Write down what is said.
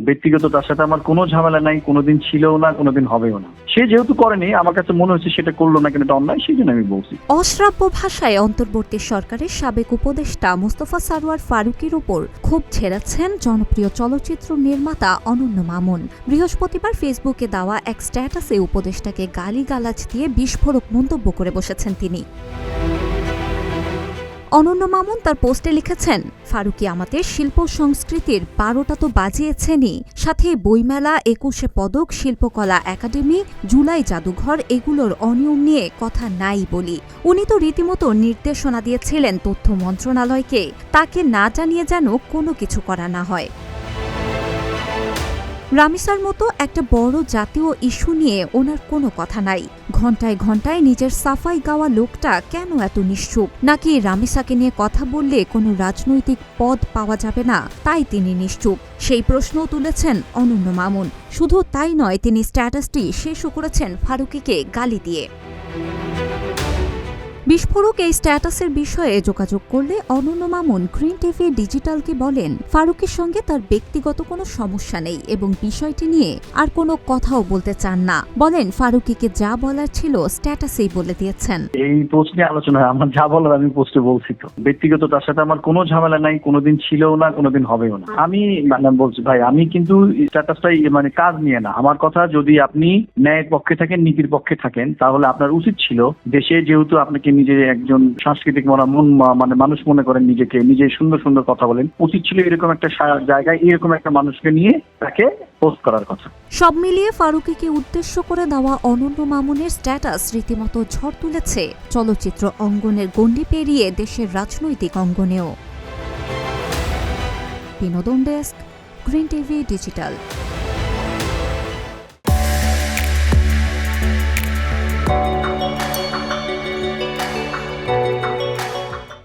ব্যক্তিগত তার সাথে আমার কোনো ঝামেলা নাই, কোনোদিন ছিলও না, কোনোদিন হবেও না। সে যেহেতু করেনি, আমার কাছে মনে হচ্ছে সেটা করলো না, কিন্তু এটা অন্যায়, সেই জন্য আমি বলছি। অশ্রাব্য ভাষায় অন্তর্বর্তী সরকারের সাবেক উপদেষ্টা মোস্তফা সারোয়ার ফারুকীর উপর ক্ষোভ ঝেড়েছেন জনপ্রিয় চলচ্চিত্র নির্মাতা অনন্য মামুন। বৃহস্পতিবার ফেসবুকে দেওয়া এক স্ট্যাটাসে উপদেষ্টাকে গালিগালাজ দিয়ে বিস্ফোরক মন্তব্য করে বসেছেন তিনি। অনন্য মামুন তার পোস্টে লিখেছেন, ফারুকী আমাদের শিল্প সংস্কৃতির 12টা তো বাজিয়েছেনই, সাথে বইমেলা, 21শে পদক, শিল্পকলা একাডেমি, জুলাই জাদুঘর এগুলোর অনিয়ম নিয়ে কথা নাই বলি। উনি তো রীতিমতো নির্দেশনা দিয়েছিলেন তথ্য মন্ত্রণালয়কে, তাকে না জানিয়ে যেন কোনো কিছু করা না হয়। রামিসার মতো একটা বড় জাতীয় ইস্যু নিয়ে ওনার কোনো কথা নাই। ঘণ্টায় ঘণ্টায় নিজের সাফাই গাওয়া লোকটা কেন এত নিশ্চুপ? নাকি রামিসাকে নিয়ে কথা বললে কোনো রাজনৈতিক পদ পাওয়া যাবে না, তাই তিনি নিশ্চুপ? সেই প্রশ্নও তুলেছেন অনন্য মামুন। শুধু তাই নয়, তিনি স্ট্যাটাসটি শেষও করেছেন ফারুকীকে গালি দিয়ে। বিস্ফোরক এই স্ট্যাটাসের বিষয়ে যোগাযোগ করলে অনন্য মামুন গ্রিন টিভি ডিজিটালকে বলেন, ফারুকীর সঙ্গে তার ব্যক্তিগত কোনো সমস্যা নেই এবং বিষয়টি নিয়ে আর কোনো কথাও বলতে চান না। বলেন, ফারুকীকে যা বলার ছিল স্ট্যাটাসেই বলে দিয়েছেন। এই পোস্ট নিয়ে আলোচনা হয়, আমার যা বলার আমি পোস্টে বলছি। তো ব্যক্তিগত তার সাথে আমার কোনো ঝামেলা নাই, কোনোদিন ছিলও না, কোনোদিন হবেও না। আমি বলছি ভাই, আমি কিন্তু স্ট্যাটাসটাই কাজ নিয়ে না। আমার কথা, যদি আপনি ন্যায়ের পক্ষে থাকেন, নীতির পক্ষে থাকেন, তাহলে আপনার উচিত ছিল, দেশে যেহেতু আপনাকে নিজে একজন সাংস্কৃতিক মানুষ মনে করেন নিজেকে, নিজে সুন্দর সুন্দর কথা বলেন, উচিত ছিল এরকম একটা জায়গায় এরকম একটা মানুষকে নিয়ে তাকে পোস্ট করার কথা। সব মিলিয়ে ফারুকীকে উদ্দেশ্য করে দেওয়া অনন্য মামুনের স্ট্যাটাস রীতিমতো ঝড় তুলেছে চলচ্চিত্র অঙ্গনের গণ্ডি পেরিয়ে দেশের রাজনৈতিক অঙ্গনেও। বিনোদন ডেস্ক, গ্রিন টিভি ডিজিটাল।